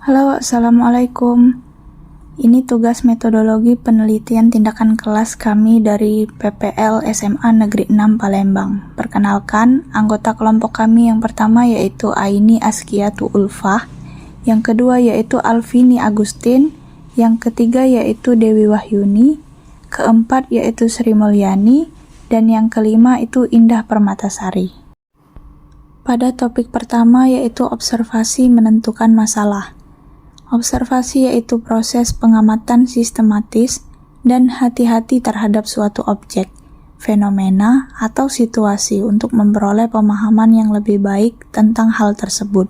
Halo, Assalamualaikum. Ini tugas metodologi penelitian tindakan kelas kami dari PPL SMA Negeri 6 Palembang. Perkenalkan, anggota kelompok kami yang pertama yaitu Aini Askiatu Ulfah, yang kedua yaitu Alvini Agustin, yang ketiga yaitu Dewi Wahyuni, keempat yaitu Sri Mulyani, dan yang kelima itu Indah Permatasari. Pada topik pertama yaitu observasi menentukan masalah. Observasi yaitu proses pengamatan sistematis dan hati-hati terhadap suatu objek, fenomena, atau situasi untuk memperoleh pemahaman yang lebih baik tentang hal tersebut.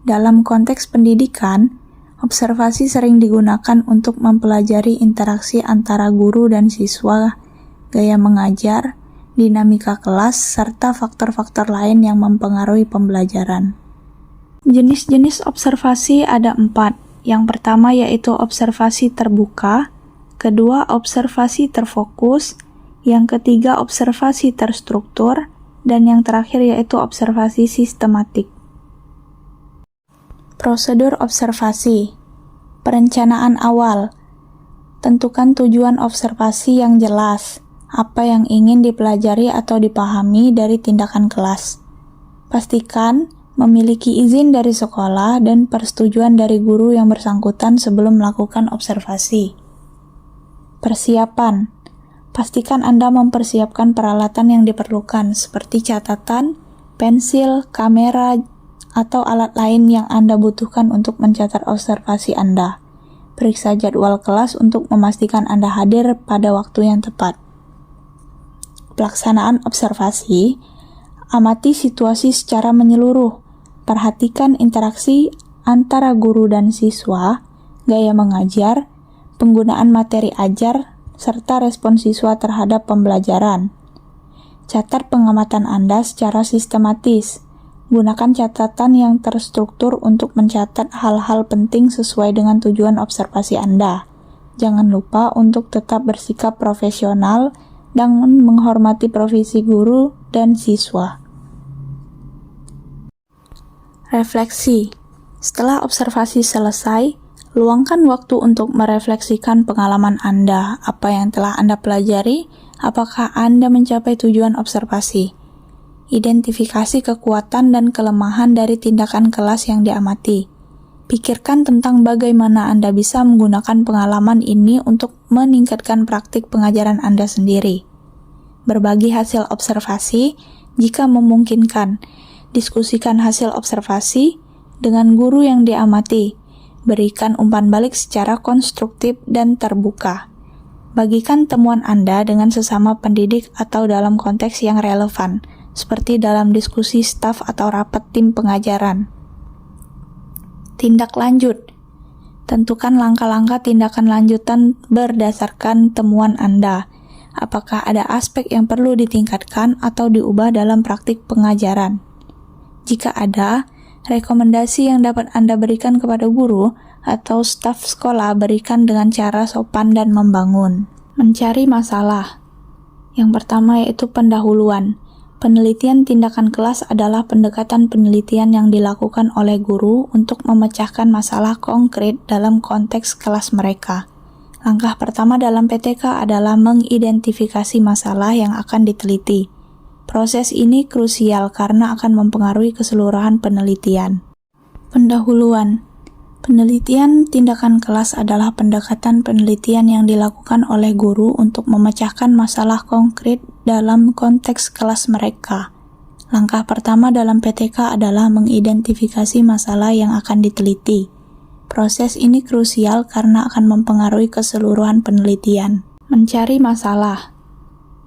Dalam konteks pendidikan, observasi sering digunakan untuk mempelajari interaksi antara guru dan siswa, gaya mengajar, dinamika kelas, serta faktor-faktor lain yang mempengaruhi pembelajaran. Jenis-jenis observasi ada 4. Yang pertama yaitu observasi terbuka, kedua observasi terfokus, yang ketiga observasi terstruktur, dan yang terakhir yaitu observasi sistematik. Prosedur observasi. Perencanaan awal. Tentukan tujuan observasi yang jelas, apa yang ingin dipelajari atau dipahami dari tindakan kelas. Pastikan memiliki izin dari sekolah dan persetujuan dari guru yang bersangkutan sebelum melakukan observasi. Persiapan. Pastikan Anda mempersiapkan peralatan yang diperlukan seperti catatan, pensil, kamera, atau alat lain yang Anda butuhkan untuk mencatat observasi Anda. Periksa jadwal kelas untuk memastikan Anda hadir pada waktu yang tepat. Pelaksanaan observasi. Amati situasi secara menyeluruh. Perhatikan interaksi antara guru dan siswa, gaya mengajar, penggunaan materi ajar, serta respon siswa terhadap pembelajaran. Catat pengamatan Anda secara sistematis. Gunakan catatan yang terstruktur untuk mencatat hal-hal penting sesuai dengan tujuan observasi Anda. Jangan lupa untuk tetap bersikap profesional dan menghormati profesi guru dan siswa. Refleksi. Setelah observasi selesai, luangkan waktu untuk merefleksikan pengalaman Anda, apa yang telah Anda pelajari, apakah Anda mencapai tujuan observasi. Identifikasi kekuatan dan kelemahan dari tindakan kelas yang diamati. Pikirkan tentang bagaimana Anda bisa menggunakan pengalaman ini untuk meningkatkan praktik pengajaran Anda sendiri. Berbagi hasil observasi jika memungkinkan. Diskusikan hasil observasi dengan guru yang diamati. Berikan umpan balik secara konstruktif dan terbuka. Bagikan temuan Anda dengan sesama pendidik atau dalam konteks yang relevan, seperti dalam diskusi staf atau rapat tim pengajaran. Tindak lanjut. Tentukan langkah-langkah tindakan lanjutan berdasarkan temuan Anda. Apakah ada aspek yang perlu ditingkatkan atau diubah dalam praktik pengajaran? Jika ada, rekomendasi yang dapat Anda berikan kepada guru atau staf sekolah berikan dengan cara sopan dan membangun. Mencari masalah. Yang pertama yaitu pendahuluan. Penelitian tindakan kelas adalah pendekatan penelitian yang dilakukan oleh guru untuk memecahkan masalah konkret dalam konteks kelas mereka. Langkah pertama dalam PTK adalah mengidentifikasi masalah yang akan diteliti. Proses ini krusial karena akan mempengaruhi keseluruhan penelitian. Pendahuluan. Penelitian tindakan kelas adalah pendekatan penelitian yang dilakukan oleh guru untuk memecahkan masalah konkret dalam konteks kelas mereka. Langkah pertama dalam PTK adalah mengidentifikasi masalah yang akan diteliti. Proses ini krusial karena akan mempengaruhi keseluruhan penelitian. Mencari masalah.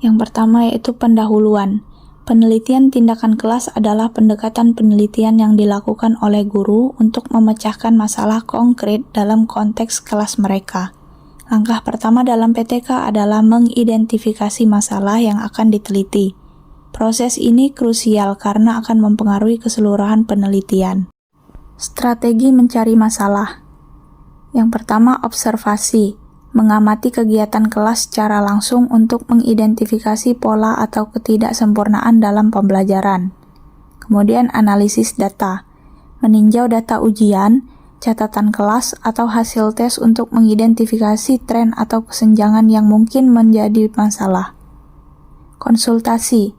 Yang pertama yaitu pendahuluan. Penelitian tindakan kelas adalah pendekatan penelitian yang dilakukan oleh guru untuk memecahkan masalah konkret dalam konteks kelas mereka. Langkah pertama dalam PTK adalah mengidentifikasi masalah yang akan diteliti. Proses ini krusial karena akan mempengaruhi keseluruhan penelitian. Strategi mencari masalah. Yang pertama, observasi. Mengamati kegiatan kelas secara langsung untuk mengidentifikasi pola atau ketidaksempurnaan dalam pembelajaran. Kemudian analisis data. Meninjau data ujian, catatan kelas atau hasil tes untuk mengidentifikasi tren atau kesenjangan yang mungkin menjadi masalah. Konsultasi,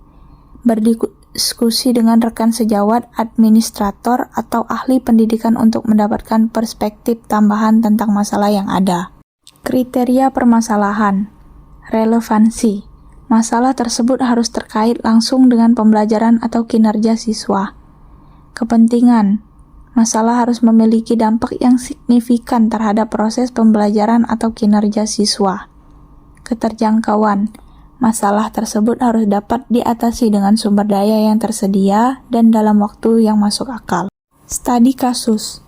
berdiskusi dengan rekan sejawat, administrator, atau ahli pendidikan untuk mendapatkan perspektif tambahan tentang masalah yang ada. Kriteria permasalahan, relevansi. Masalah tersebut harus terkait langsung dengan pembelajaran atau kinerja siswa. Kepentingan, masalah harus memiliki dampak yang signifikan terhadap proses pembelajaran atau kinerja siswa. Keterjangkauan, masalah tersebut harus dapat diatasi dengan sumber daya yang tersedia dan dalam waktu yang masuk akal. Studi kasus,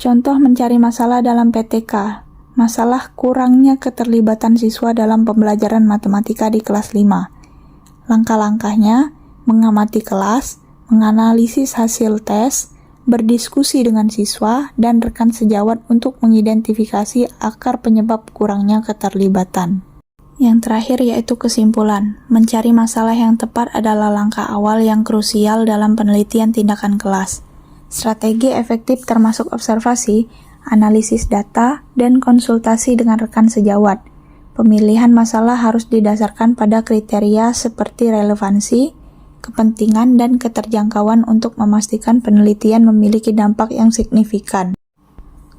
contoh mencari masalah dalam PTK. Masalah kurangnya keterlibatan siswa dalam pembelajaran matematika di kelas 5. Langkah-langkahnya, mengamati kelas, menganalisis hasil tes, berdiskusi dengan siswa, dan rekan sejawat untuk mengidentifikasi akar penyebab kurangnya keterlibatan. Yang terakhir yaitu kesimpulan. Mencari masalah yang tepat adalah langkah awal yang krusial dalam penelitian tindakan kelas. Strategi efektif termasuk observasi, analisis data, dan konsultasi dengan rekan sejawat. Pemilihan masalah harus didasarkan pada kriteria seperti relevansi, kepentingan, dan keterjangkauan untuk memastikan penelitian memiliki dampak yang signifikan.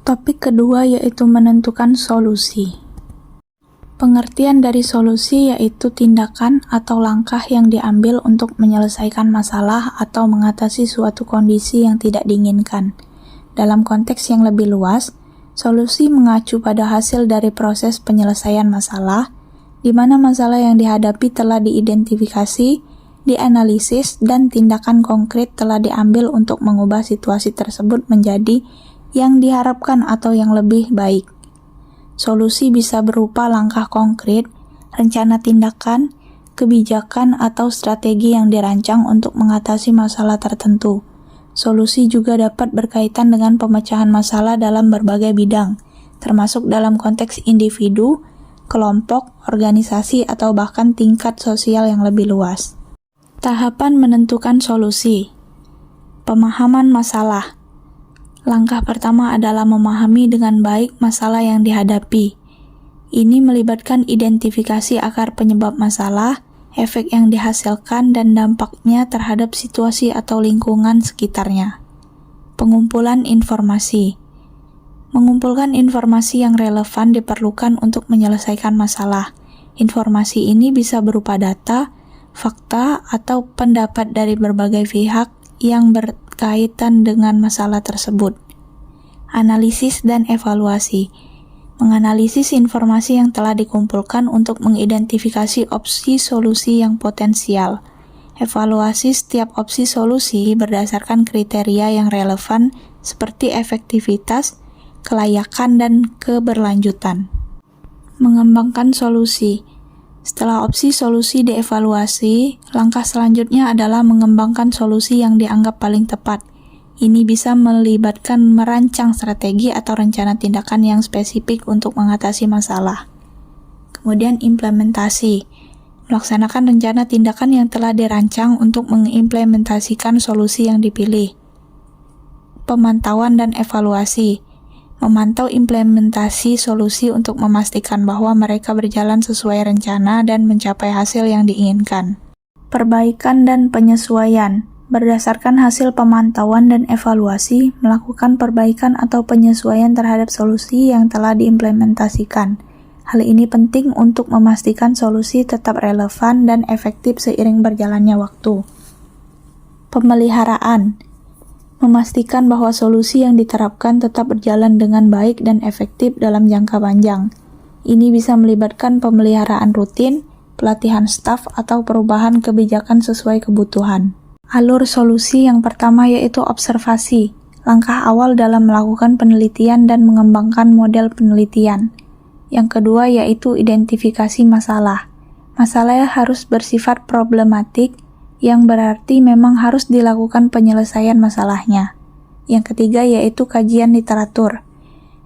Topik kedua yaitu menentukan solusi. Pengertian dari solusi yaitu tindakan atau langkah yang diambil untuk menyelesaikan masalah atau mengatasi suatu kondisi yang tidak diinginkan. Dalam konteks yang lebih luas, solusi mengacu pada hasil dari proses penyelesaian masalah, di mana masalah yang dihadapi telah diidentifikasi, dianalisis, dan tindakan konkret telah diambil untuk mengubah situasi tersebut menjadi yang diharapkan atau yang lebih baik. Solusi bisa berupa langkah konkret, rencana tindakan, kebijakan, atau strategi yang dirancang untuk mengatasi masalah tertentu. Solusi juga dapat berkaitan dengan pemecahan masalah dalam berbagai bidang, termasuk dalam konteks individu, kelompok, organisasi, atau bahkan tingkat sosial yang lebih luas. Tahapan menentukan solusi. Pemahaman masalah. Langkah pertama adalah memahami dengan baik masalah yang dihadapi. Ini melibatkan identifikasi akar penyebab masalah, efek yang dihasilkan, dan dampaknya terhadap situasi atau lingkungan sekitarnya. Pengumpulan informasi. Mengumpulkan informasi yang relevan diperlukan untuk menyelesaikan masalah. Informasi ini bisa berupa data, fakta, atau pendapat dari berbagai pihak yang berkaitan dengan masalah tersebut. Analisis dan evaluasi. Menganalisis informasi yang telah dikumpulkan untuk mengidentifikasi opsi solusi yang potensial. Evaluasi setiap opsi solusi berdasarkan kriteria yang relevan seperti efektivitas, kelayakan, dan keberlanjutan. Mengembangkan solusi. Setelah opsi solusi dievaluasi, langkah selanjutnya adalah mengembangkan solusi yang dianggap paling tepat. Ini bisa melibatkan merancang strategi atau rencana tindakan yang spesifik untuk mengatasi masalah. Kemudian implementasi. Melaksanakan rencana tindakan yang telah dirancang untuk mengimplementasikan solusi yang dipilih. Pemantauan dan evaluasi. Memantau implementasi solusi untuk memastikan bahwa mereka berjalan sesuai rencana dan mencapai hasil yang diinginkan. Perbaikan dan penyesuaian. Berdasarkan hasil pemantauan dan evaluasi, melakukan perbaikan atau penyesuaian terhadap solusi yang telah diimplementasikan. Hal ini penting untuk memastikan solusi tetap relevan dan efektif seiring berjalannya waktu. Pemeliharaan. Memastikan bahwa solusi yang diterapkan tetap berjalan dengan baik dan efektif dalam jangka panjang. Ini bisa melibatkan pemeliharaan rutin, pelatihan staf, atau perubahan kebijakan sesuai kebutuhan. Alur solusi yang pertama yaitu observasi, langkah awal dalam melakukan penelitian dan mengembangkan model penelitian. Yang kedua yaitu identifikasi masalah. Masalah harus bersifat problematik, yang berarti memang harus dilakukan penyelesaian masalahnya. Yang ketiga yaitu kajian literatur.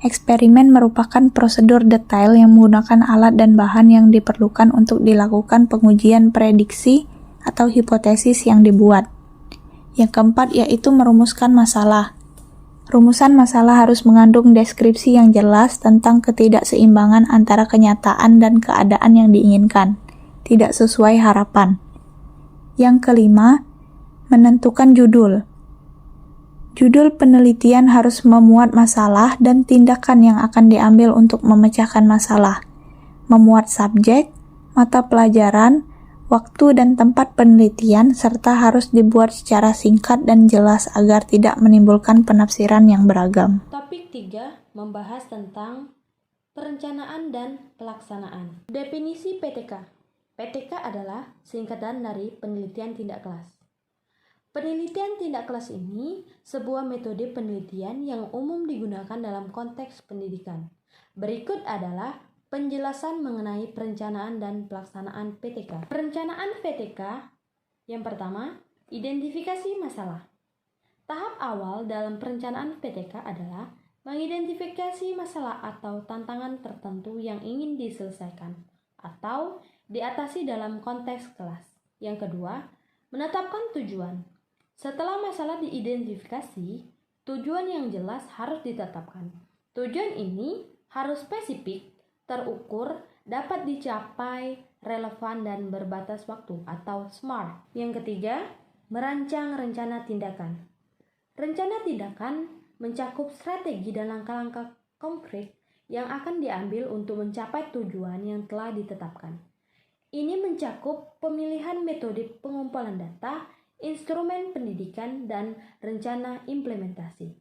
Eksperimen merupakan prosedur detail yang menggunakan alat dan bahan yang diperlukan untuk dilakukan pengujian prediksi atau hipotesis yang dibuat. Yang keempat yaitu merumuskan masalah. Rumusan masalah harus mengandung deskripsi yang jelas tentang ketidakseimbangan antara kenyataan dan keadaan yang diinginkan, tidak sesuai harapan. Yang kelima, menentukan judul. Judul penelitian harus memuat masalah dan tindakan yang akan diambil untuk memecahkan masalah, memuat subjek, mata pelajaran, waktu dan tempat penelitian, serta harus dibuat secara singkat dan jelas agar tidak menimbulkan penafsiran yang beragam. Topik 3 membahas tentang perencanaan dan pelaksanaan. Definisi PTK. PTK adalah singkatan dari penelitian tindak kelas. Penelitian tindak kelas ini sebuah metode penelitian yang umum digunakan dalam konteks pendidikan. Berikut adalah penjelasan mengenai perencanaan dan pelaksanaan PTK. Perencanaan PTK yang pertama, identifikasi masalah. Tahap awal dalam perencanaan PTK adalah mengidentifikasi masalah atau tantangan tertentu yang ingin diselesaikan atau diatasi dalam konteks kelas. Yang kedua, menetapkan tujuan. Setelah masalah diidentifikasi, tujuan yang jelas harus ditetapkan. Tujuan ini harus spesifik, terukur, dapat dicapai, relevan, dan berbatas waktu atau SMART. Yang ketiga, merancang rencana tindakan. Rencana tindakan mencakup strategi dan langkah-langkah konkret yang akan diambil untuk mencapai tujuan yang telah ditetapkan. Ini mencakup pemilihan metode pengumpulan data, instrumen pendidikan, dan rencana implementasi.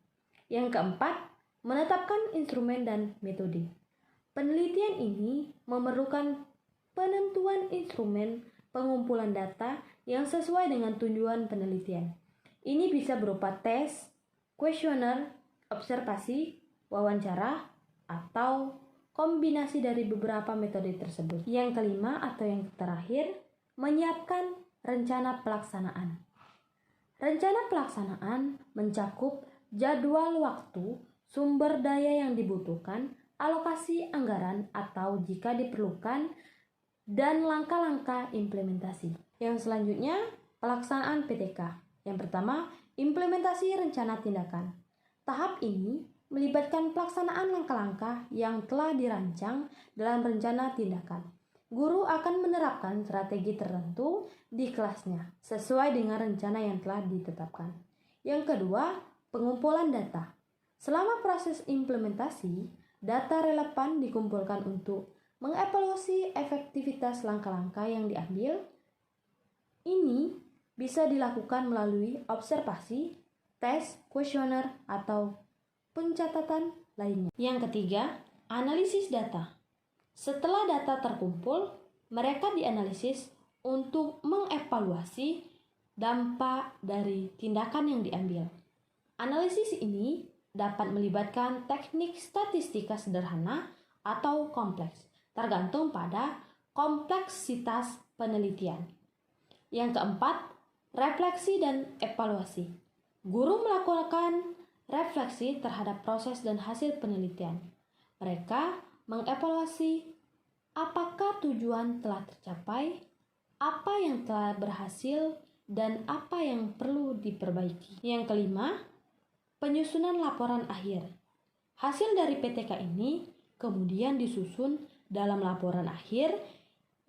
Yang keempat, menetapkan instrumen dan metode. Penelitian ini memerlukan penentuan instrumen pengumpulan data yang sesuai dengan tujuan penelitian. Ini bisa berupa tes, kuesioner, observasi, wawancara, atau kombinasi dari beberapa metode tersebut. Yang kelima atau yang terakhir, menyiapkan rencana pelaksanaan. Rencana pelaksanaan mencakup jadwal waktu, sumber daya yang dibutuhkan, alokasi anggaran atau jika diperlukan, dan langkah-langkah implementasi. Yang selanjutnya, pelaksanaan PTK. Yang pertama, implementasi rencana tindakan. Tahap ini melibatkan pelaksanaan langkah-langkah yang telah dirancang dalam rencana tindakan. Guru akan menerapkan strategi tertentu di kelasnya sesuai dengan rencana yang telah ditetapkan. Yang kedua, pengumpulan data. Selama proses implementasi, data relevan dikumpulkan untuk mengevaluasi efektivitas langkah-langkah yang diambil. Ini bisa dilakukan melalui observasi, tes, kuesioner, atau pencatatan lainnya. Yang ketiga, analisis data. Setelah data terkumpul, mereka dianalisis untuk mengevaluasi dampak dari tindakan yang diambil. Analisis ini dapat melibatkan teknik statistika sederhana atau kompleks, tergantung pada kompleksitas penelitian. Yang keempat, refleksi dan evaluasi. Guru melakukan refleksi terhadap proses dan hasil penelitian. Mereka mengevaluasi apakah tujuan telah tercapai, apa yang telah berhasil, dan apa yang perlu diperbaiki. Yang kelima, penyusunan laporan akhir. Hasil dari PTK ini kemudian disusun dalam laporan akhir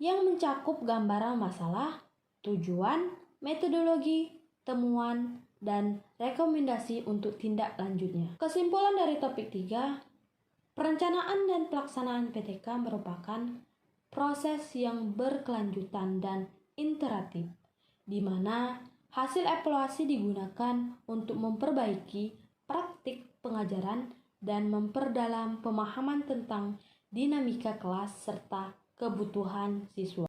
yang mencakup gambaran masalah, tujuan, metodologi, temuan, dan rekomendasi untuk tindak lanjutnya. Kesimpulan dari topik 3, perencanaan dan pelaksanaan PTK merupakan proses yang berkelanjutan dan iteratif, di mana hasil evaluasi digunakan untuk memperbaiki praktik pengajaran dan memperdalam pemahaman tentang dinamika kelas serta kebutuhan siswa.